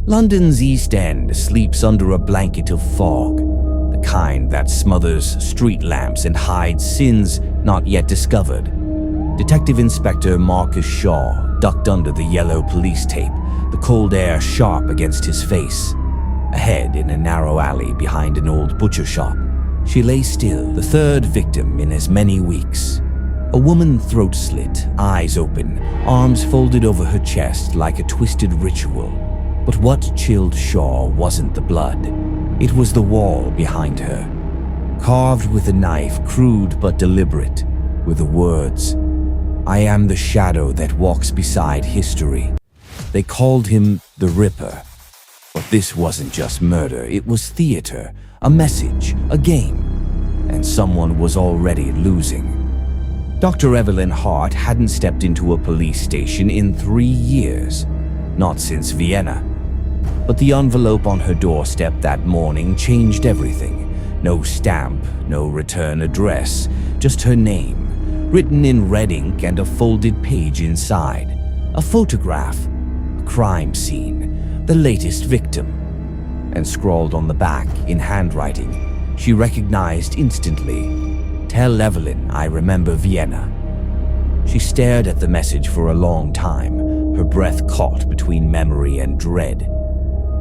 London's East End sleeps under a blanket of fog, the kind that smothers street lamps and hides sins not yet discovered. Detective Inspector Marcus Shaw ducked under the yellow police tape, the cold air sharp against his face. Ahead, in a narrow alley behind an old butcher shop, she lay still, the third victim in as many weeks. A woman, throat slit, eyes open, arms folded over her chest like a twisted ritual. But what chilled Shaw wasn't the blood. It was the wall behind her. Carved with a knife, crude but deliberate, were the words, "I am the shadow that walks beside history." They called him the Ripper. But this wasn't just murder, it was theater, a message, a game. And someone was already losing. Dr. Evelyn Hart hadn't stepped into a police station in 3 years. Not since Vienna. But the envelope on her doorstep that morning changed everything. No stamp, no return address, just her name, written in red ink and a folded page inside. A photograph, a crime scene, the latest victim. And scrawled on the back in handwriting, she recognized instantly, "Tell Evelyn I remember Vienna." She stared at the message for a long time, her breath caught between memory and dread.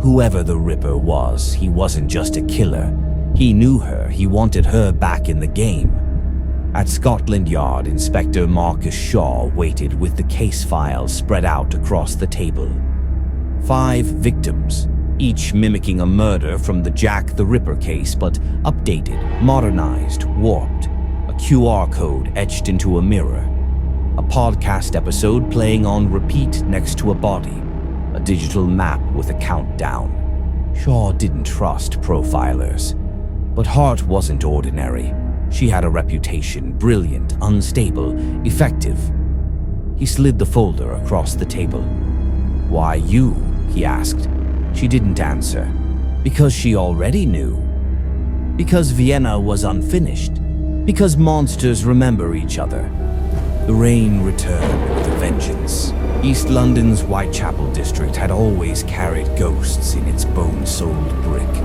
Whoever the Ripper was, he wasn't just a killer. He knew her, he wanted her back in the game. At Scotland Yard, Inspector Marcus Shaw waited with the case files spread out across the table. 5 victims, each mimicking a murder from the Jack the Ripper case, but updated, modernized, warped. A QR code etched into a mirror. A podcast episode playing on repeat next to a body. A digital map with a countdown. Shaw didn't trust profilers. But Hart wasn't ordinary. She had a reputation, brilliant, unstable, effective. He slid the folder across the table. "Why you?" he asked. She didn't answer. Because she already knew. Because Vienna was unfinished. Because monsters remember each other. The rain returned with a vengeance. East London's Whitechapel district had always carried ghosts in its bone-soled brick,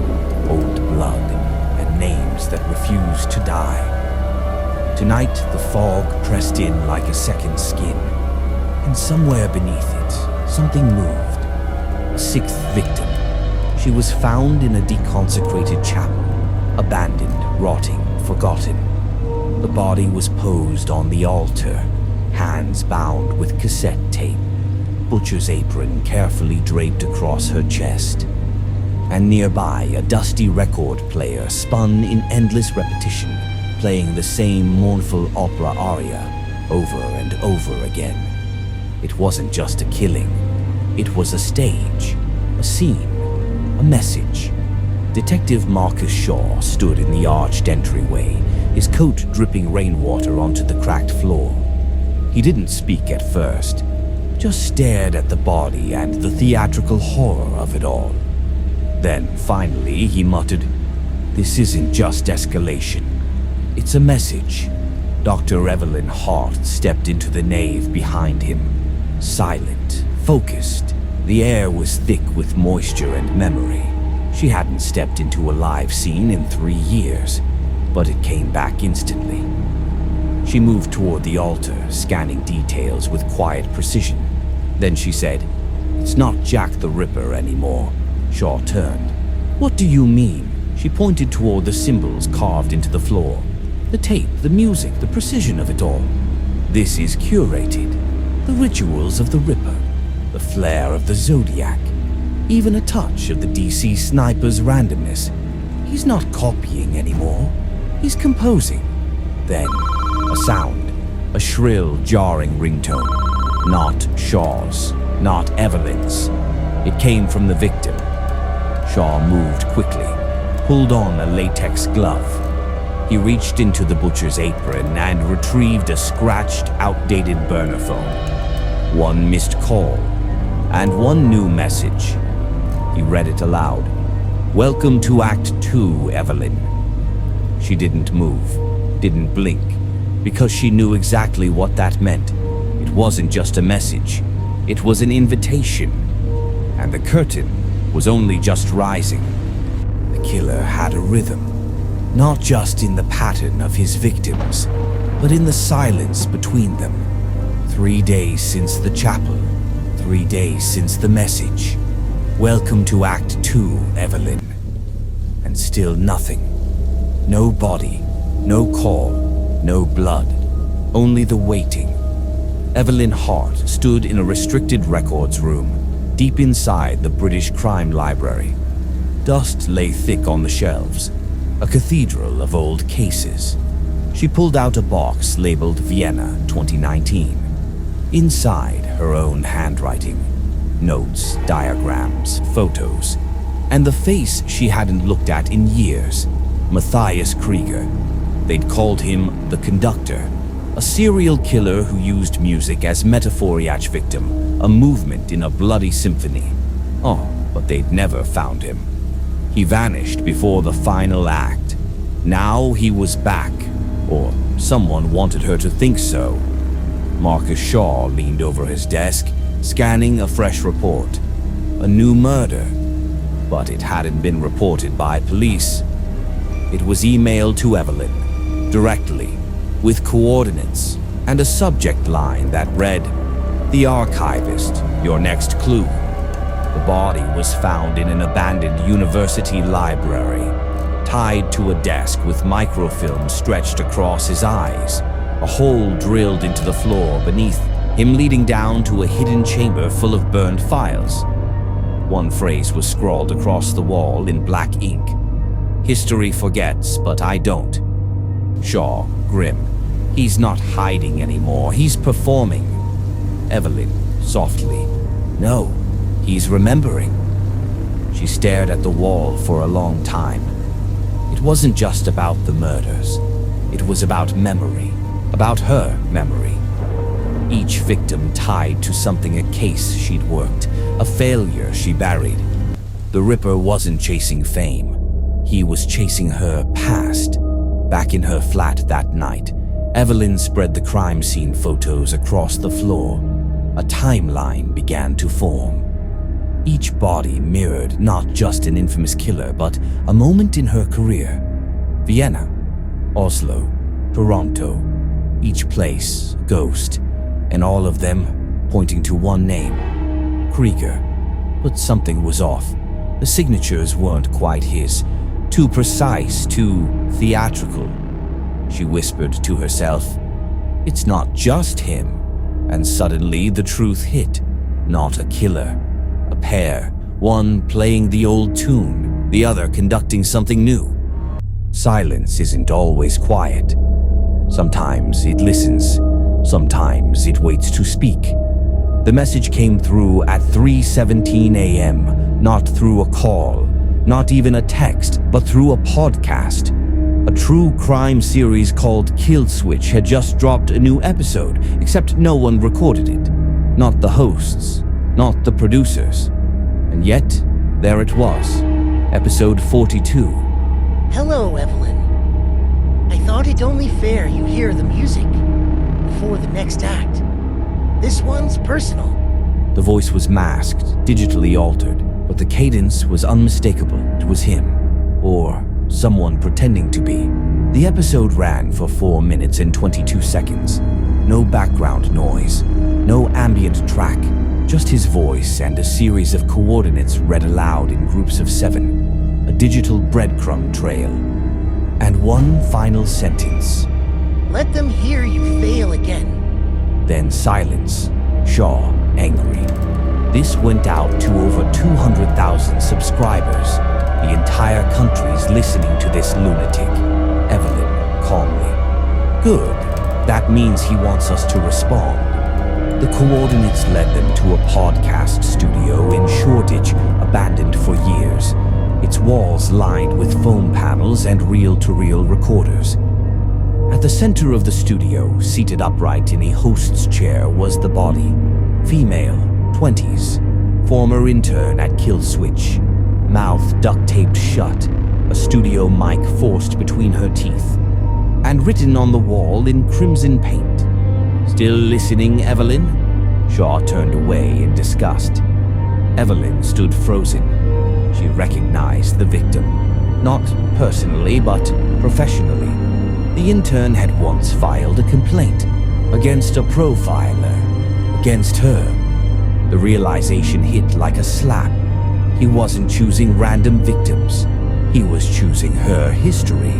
old blood, and names that refused to die. Tonight, the fog pressed in like a second skin, and somewhere beneath it, something moved. A 6th victim. She was found in a deconsecrated chapel, abandoned, rotting, forgotten. The body was posed on the altar, hands bound with cassette tape, butcher's apron carefully draped across her chest. And nearby, a dusty record player spun in endless repetition, playing the same mournful opera aria over and over again. It wasn't just a killing. It was a stage, a scene, a message. Detective Marcus Shaw stood in the arched entryway, his coat dripping rainwater onto the cracked floor. He didn't speak at first, just stared at the body and the theatrical horror of it all. Then, finally, he muttered, "This isn't just escalation. It's a message." Dr. Evelyn Hart stepped into the nave behind him, silent, focused. The air was thick with moisture and memory. She hadn't stepped into a live scene in 3 years, but it came back instantly. She moved toward the altar, scanning details with quiet precision. Then she said, "It's not Jack the Ripper anymore." Shaw turned. "What do you mean?" She pointed toward the symbols carved into the floor. The tape, the music, the precision of it all. "This is curated. The rituals of the Ripper, the flair of the Zodiac, even a touch of the DC sniper's randomness. He's not copying anymore. He's composing." Then, a sound, a shrill, jarring ringtone. Not Shaw's, not Evelyn's. It came from the victim. Shaw moved quickly, pulled on a latex glove. He reached into the butcher's apron and retrieved a scratched, outdated burner phone. One missed call, and one new message. He read it aloud. "Welcome to Act 2, Evelyn." She didn't move, didn't blink, because she knew exactly what that meant. It wasn't just a message. It was an invitation. And the curtain, was only just rising. The killer had a rhythm, not just in the pattern of his victims, but in the silence between them. 3 days since the chapel, 3 days since the message. Welcome to Act 2, Evelyn. And still nothing. No body, no call, no blood, only the waiting. Evelyn Hart stood in a restricted records room, deep inside the British Crime Library. Dust lay thick on the shelves, a cathedral of old cases. She pulled out a box labeled Vienna 2019. Inside, her own handwriting. Notes, diagrams, photos, and the face she hadn't looked at in years. Matthias Krieger. They'd called him the Conductor, a serial killer who used music as metaphoriach victim, a movement in a bloody symphony. Oh, but they'd never found him. He vanished before the final act. Now he was back, or someone wanted her to think so. Marcus Shaw leaned over his desk, scanning a fresh report. A new murder, but it hadn't been reported by police. It was emailed to Evelyn, directly, with coordinates and a subject line that read, "The Archivist, your next clue." The body was found in an abandoned university library, tied to a desk with microfilm stretched across his eyes, a hole drilled into the floor beneath him leading down to a hidden chamber full of burned files. One phrase was scrawled across the wall in black ink. "History forgets, but I don't." Shaw, grim. "He's not hiding anymore, he's performing." Evelyn, softly. "No, he's remembering." She stared at the wall for a long time. It wasn't just about the murders. It was about memory, about her memory. Each victim tied to something, a case she'd worked, a failure she buried. The Ripper wasn't chasing fame. He was chasing her past. Back in her flat that night, Evelyn spread the crime scene photos across the floor. A timeline began to form. Each body mirrored not just an infamous killer, but a moment in her career. Vienna, Oslo, Toronto, each place a ghost, and all of them pointing to one name, Krieger. But something was off. The signatures weren't quite his. Too precise, too theatrical. She whispered to herself, "It's not just him." And suddenly the truth hit. Not a killer. A pair, one playing the old tune, the other conducting something new. Silence isn't always quiet. Sometimes it listens, sometimes it waits to speak. The message came through at 3:17 a.m., not through a call, not even a text, but through a podcast. A true crime series called Kill Switch had just dropped a new episode, except no one recorded it. Not the hosts, not the producers. And yet, there it was, episode 42. Hello, Evelyn. I thought it only fair you hear the music before the next act. This one's personal. The voice was masked, digitally altered, but the cadence was unmistakable. It was him, or someone pretending to be. The episode ran for 4 minutes and 22 seconds. No background noise, no ambient track, just his voice and a series of coordinates read aloud in groups of 7, a digital breadcrumb trail. And one final sentence. Let them hear you fail again. Then silence. Shaw, angry. This went out to over 200,000 subscribers. The entire country's listening to this lunatic. Evelyn, calmly. Good. That means he wants us to respond. The coordinates led them to a podcast studio in Shoreditch, abandoned for years. Its walls lined with foam panels and reel-to-reel recorders. At the center of the studio, seated upright in a host's chair, was the body. Female, 20s, former intern at Kill Switch. Mouth duct-taped shut, a studio mic forced between her teeth. And written on the wall in crimson paint. "Still listening, Evelyn?" Shaw turned away in disgust. Evelyn stood frozen. She recognized the victim. Not personally, but professionally. The intern had once filed a complaint against a profiler, against her. The realization hit like a slap. He wasn't choosing random victims. He was choosing her history.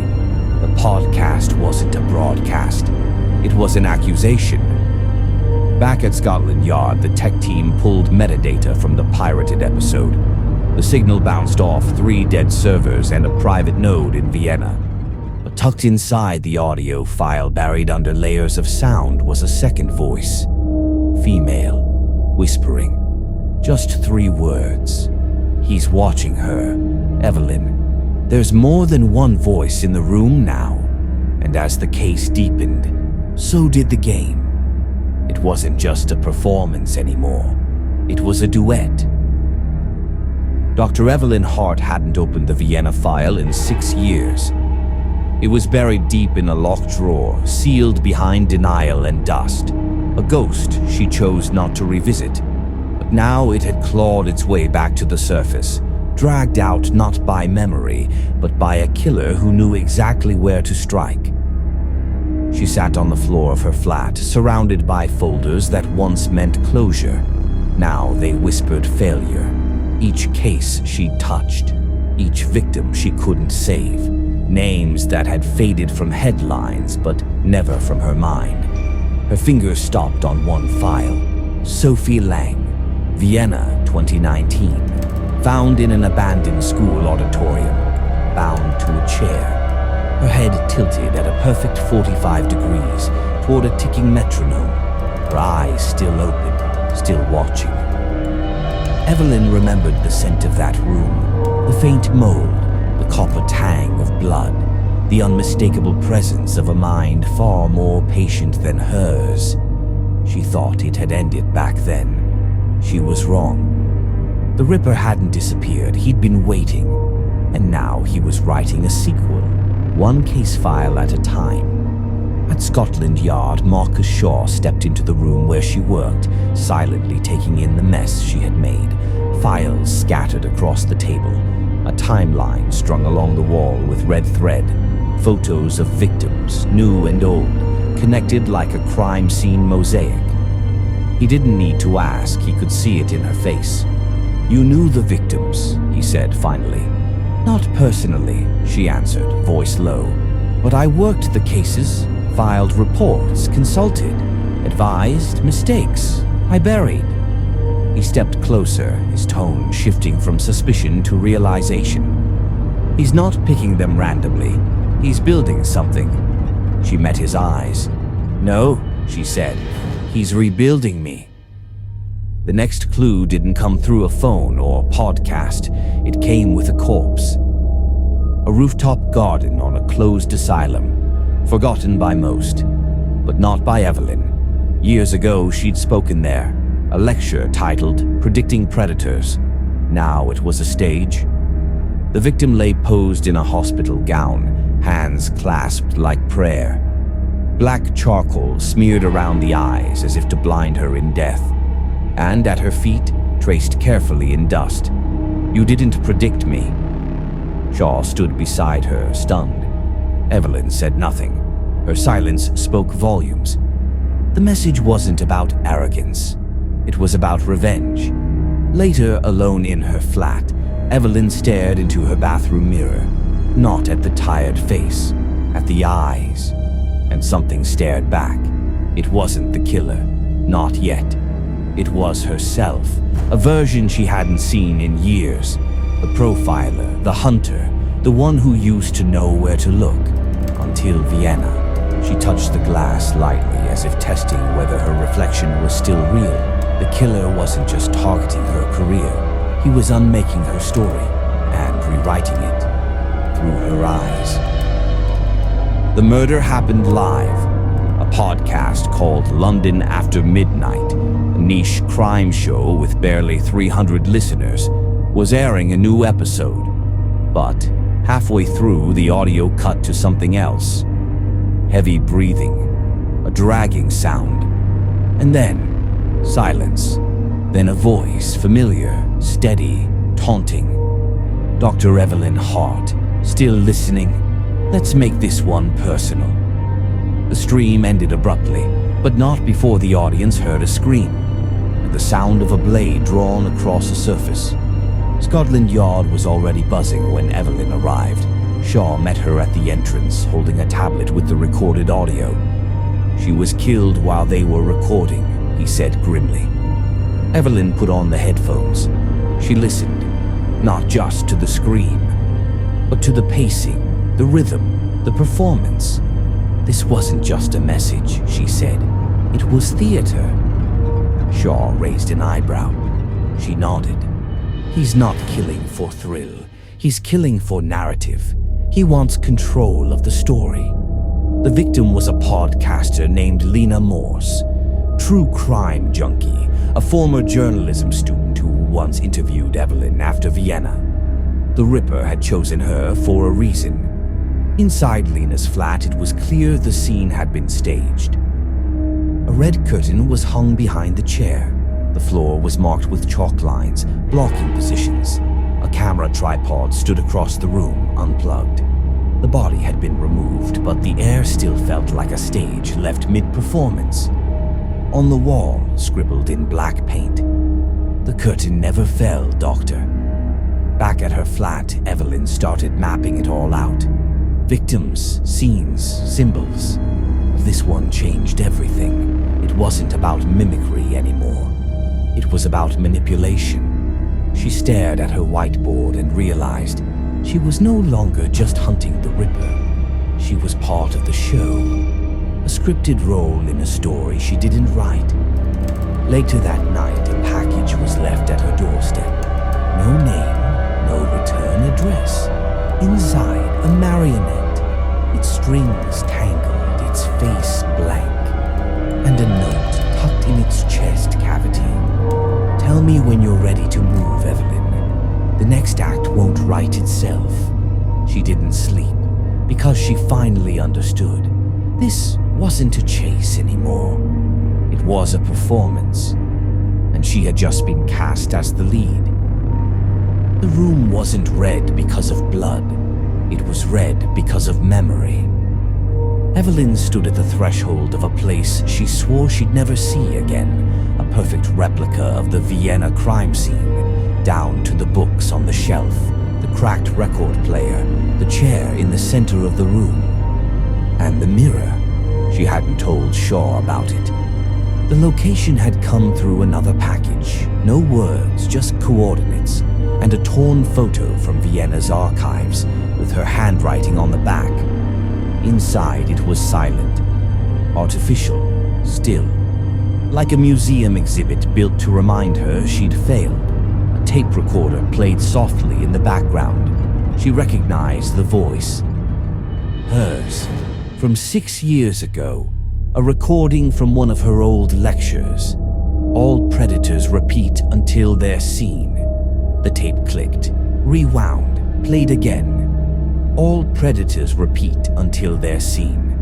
The podcast wasn't a broadcast. It was an accusation. Back at Scotland Yard, the tech team pulled metadata from the pirated episode. The signal bounced off 3 dead servers and a private node in Vienna. But tucked inside the audio file, buried under layers of sound, was a second voice. Female, whispering. Just 3 words. He's watching her, Evelyn. There's more than one voice in the room now. And as the case deepened, so did the game. It wasn't just a performance anymore. It was a duet. Dr. Evelyn Hart hadn't opened the Vienna file in 6 years. It was buried deep in a locked drawer, sealed behind denial and dust. A ghost she chose not to revisit. But now it had clawed its way back to the surface, dragged out not by memory, but by a killer who knew exactly where to strike. She sat on the floor of her flat, surrounded by folders that once meant closure. Now they whispered failure. Each case she touched, each victim she couldn't save. Names that had faded from headlines, but never from her mind. Her fingers stopped on one file. Sophie Lang, Vienna 2019. Found in an abandoned school auditorium, bound to a chair. Her head tilted at a perfect 45 degrees toward a ticking metronome. Her eyes still open, still watching. Evelyn remembered the scent of that room, the faint mold, the copper tang of blood, the unmistakable presence of a mind far more patient than hers. She thought it had ended back then. She was wrong. The Ripper hadn't disappeared, he'd been waiting, and now he was writing a sequel, one case file at a time. At Scotland Yard, Marcus Shaw stepped into the room where she worked, silently taking in the mess she had made. Files scattered across the table, a timeline strung along the wall with red thread, photos of victims, new and old, connected like a crime scene mosaic. He didn't need to ask, he could see it in her face. "You knew the victims," he said finally. "Not personally," she answered, voice low. "But I worked the cases, filed reports, consulted, advised, mistakes. I buried." He stepped closer, his tone shifting from suspicion to realization. "He's not picking them randomly. He's building something." She met his eyes. "No," she said. "He's rebuilding me." The next clue didn't come through a phone or podcast. It came with a corpse. A rooftop garden on a closed asylum, forgotten by most, but not by Evelyn. Years ago, she'd spoken there, a lecture titled Predicting Predators. Now it was a stage. The victim lay posed in a hospital gown, hands clasped like prayer. Black charcoal smeared around the eyes as if to blind her in death. And at her feet, traced carefully in dust, "You didn't predict me." Shaw stood beside her, stunned. Evelyn said nothing. Her silence spoke volumes. The message wasn't about arrogance. It was about revenge. Later, alone in her flat, Evelyn stared into her bathroom mirror, not at the tired face, at the eyes. And something stared back. It wasn't the killer, not yet. It was herself, a version she hadn't seen in years. The profiler, the hunter, the one who used to know where to look. Until Vienna. She touched the glass lightly as if testing whether her reflection was still real. The killer wasn't just targeting her career. He was unmaking her story and rewriting it through her eyes. The murder happened live. A podcast called London After Midnight, a niche crime show with barely 300 listeners, was airing a new episode. But halfway through, the audio cut to something else. Heavy breathing, a dragging sound, and then silence. Then a voice, familiar, steady, taunting. "Dr. Evelyn Hart, still listening? Let's make this one personal." The stream ended abruptly, but not before the audience heard a scream and the sound of a blade drawn across a surface. Scotland Yard was already buzzing when Evelyn arrived. Shaw met her at the entrance, holding a tablet with the recorded audio. "She was killed while they were recording," he said grimly. Evelyn put on the headphones. She listened, not just to the scream, but to the pacing, the rhythm, the performance. "This wasn't just a message," she said. "It was theater." Shaw raised an eyebrow. She nodded. "He's not killing for thrill. He's killing for narrative. He wants control of the story." The victim was a podcaster named Lena Morse, true crime junkie, a former journalism student who once interviewed Evelyn after Vienna. The Ripper had chosen her for a reason. Inside Lena's flat, it was clear the scene had been staged. A red curtain was hung behind the chair. The floor was marked with chalk lines, blocking positions. A camera tripod stood across the room, unplugged. The body had been removed, but the air still felt like a stage left mid-performance. On the wall, scribbled in black paint, "The curtain never fell, Doctor." Back at her flat, Evelyn started mapping it all out. Victims, scenes, symbols. This one changed everything. It wasn't about mimicry anymore. It was about manipulation. She stared at her whiteboard and realized she was no longer just hunting the Ripper. She was part of the show, a scripted role in a story she didn't write. Later that night, a package was left at her doorstep. No name, no return address. Inside, a marionette, its strings tangled, its face blank, and a note tucked in its chest cavity. "Tell me when you're ready to move, Evelyn. The next act won't write itself." She didn't sleep because she finally understood. This wasn't a chase anymore. It was a performance, and she had just been cast as the lead. The room wasn't red because of blood. It was red because of memory. Evelyn stood at the threshold of a place she swore she'd never see again, a perfect replica of the Vienna crime scene, down to the books on the shelf, the cracked record player, the chair in the center of the room, and the mirror. She hadn't told Shaw about it. The location had come through another package, no words, just coordinates, and a torn photo from Vienna's archives with her handwriting on the back. Inside it was silent, artificial, still, like a museum exhibit built to remind her she'd failed. A tape recorder played softly in the background. She recognized the voice. Hers, from 6 years ago, a recording from one of her old lectures. "All predators repeat until they're seen." The tape clicked, rewound, played again. "All predators repeat until they're seen."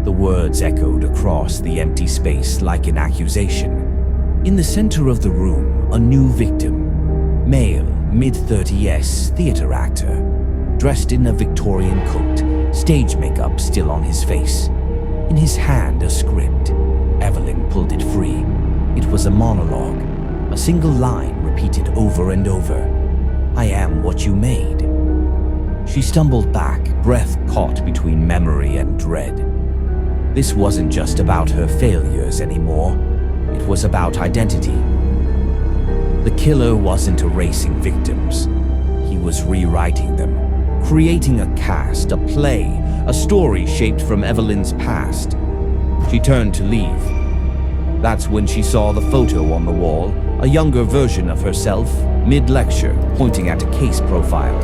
The words echoed across the empty space like an accusation. In the center of the room, a new victim. Male, mid-30s, theater actor. Dressed in a Victorian coat, stage makeup still on his face. In his hand, a script. Evelyn pulled it free. It was a monologue, a single line repeated over and over. "I am what you made." She stumbled back, breath caught between memory and dread. This wasn't just about her failures anymore. It was about identity. The killer wasn't erasing victims. He was rewriting them, creating a cast, a play, a story shaped from Evelyn's past. She turned to leave. That's when she saw the photo on the wall, a younger version of herself, mid-lecture, pointing at a case profile.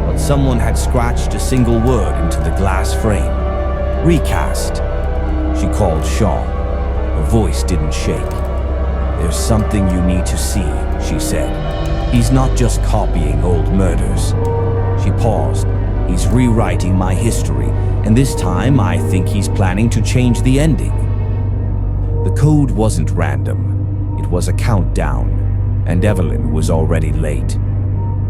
But someone had scratched a single word into the glass frame. "Recast." She called Shaw. Her voice didn't shake. "There's something you need to see," she said. "He's not just copying old murders." She paused. "He's rewriting my history, and this time I think he's planning to change the ending." The code wasn't random. It was a countdown, and Evelyn was already late.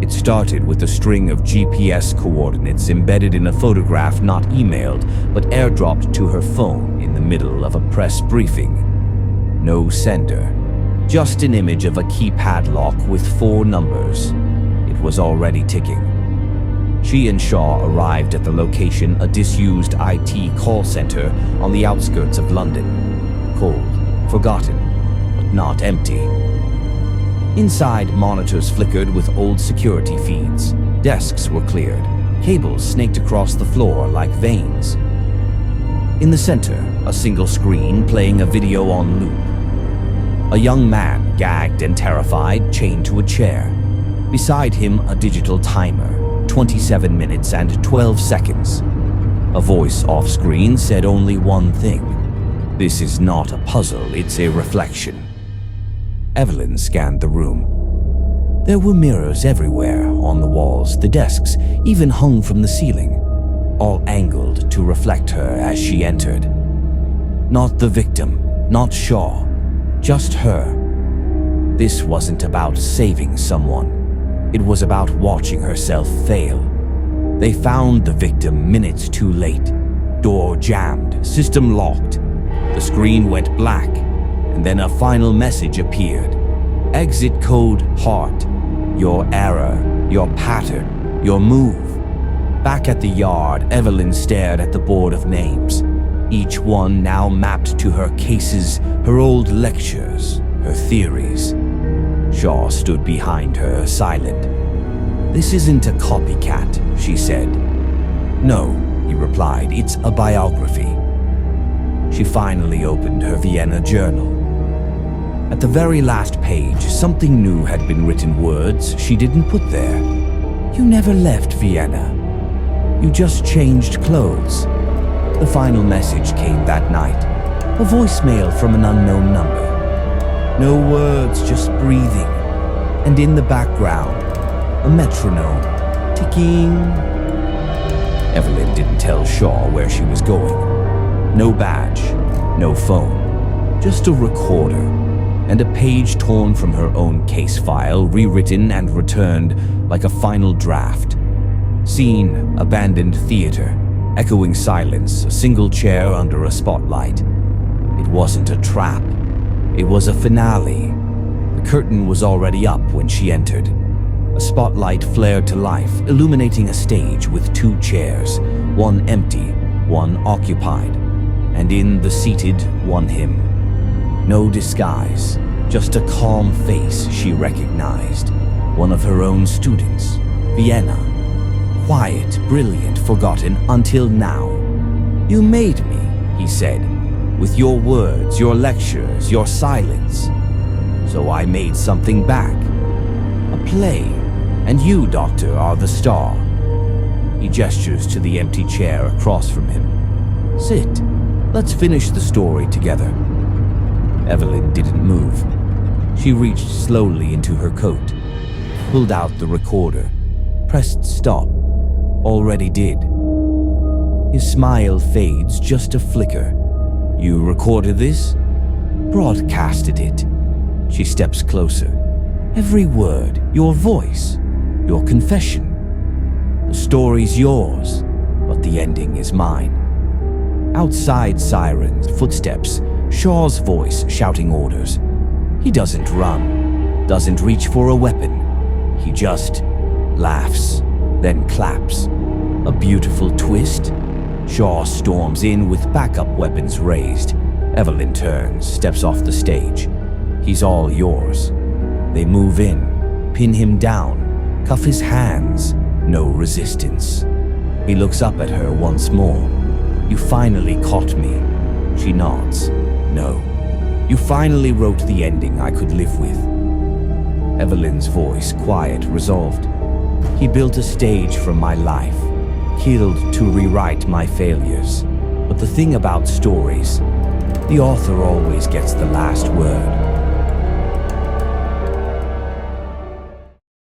It started with a string of GPS coordinates embedded in a photograph not emailed, but airdropped to her phone in the middle of a press briefing. No sender, just an image of a keypad lock with 4 numbers. It was already ticking. She and Shaw arrived at the location, a disused IT call center on the outskirts of London. Cold, forgotten, but not empty. Inside, monitors flickered with old security feeds. Desks were cleared. Cables snaked across the floor like veins. In the center, a single screen playing a video on loop. A young man, gagged and terrified, chained to a chair. Beside him, a digital timer, 27 minutes and 12 seconds. A voice off-screen said only one thing. This is not a puzzle, it's a reflection. Evelyn scanned the room. There were mirrors everywhere, on the walls, the desks, even hung from the ceiling, all angled to reflect her as she entered. Not the victim, not Shaw, just her. This wasn't about saving someone. It was about watching herself fail. They found the victim minutes too late. Door jammed, system locked. The screen went black, and then a final message appeared. Exit code Hart. Your error, your pattern, your move. Back at the yard, Evelyn stared at the board of names. Each one now mapped to her cases, her old lectures, her theories. Shaw stood behind her, silent. This isn't a copycat, she said. No, he replied, it's a biography. She finally opened her Vienna journal. At the very last page, something new had been written, words she didn't put there. You never left Vienna. You just changed clothes. The final message came that night. A voicemail from an unknown number. No words, just breathing. And in the background, a metronome, ticking. Evelyn didn't tell Shaw where she was going. No badge, no phone, just a recorder, and a page torn from her own case file, rewritten and returned like a final draft. Scene, abandoned theater, echoing silence, a single chair under a spotlight. It wasn't a trap, it was a finale. The curtain was already up when she entered. A spotlight flared to life, illuminating a stage with 2 chairs, one empty, one occupied, and in the seated, one him. No disguise, just a calm face she recognized, one of her own students, Vienna. Quiet, brilliant, forgotten until now. You made me, he said, with your words, your lectures, your silence. So I made something back, a play, and you, Doctor, are the star. He gestures to the empty chair across from him. Sit, let's finish the story together. Evelyn didn't move. She reached slowly into her coat, pulled out the recorder, pressed stop. Already did. His smile fades, just a flicker. You recorded this? Broadcasted it. She steps closer. Every word, your voice, your confession. The story's yours, but the ending is mine. Outside, sirens, footsteps, Shaw's voice shouting orders. He doesn't run, doesn't reach for a weapon. He just laughs, then claps. A beautiful twist. Shaw storms in with backup weapons raised. Evelyn turns, steps off the stage. He's all yours. They move in, pin him down, cuff his hands. No resistance. He looks up at her once more. You finally caught me. She nods. No. You finally wrote the ending I could live with. Evelyn's voice, quiet, resolved. He built a stage from my life, killed to rewrite my failures. But the thing about stories, the author always gets the last word.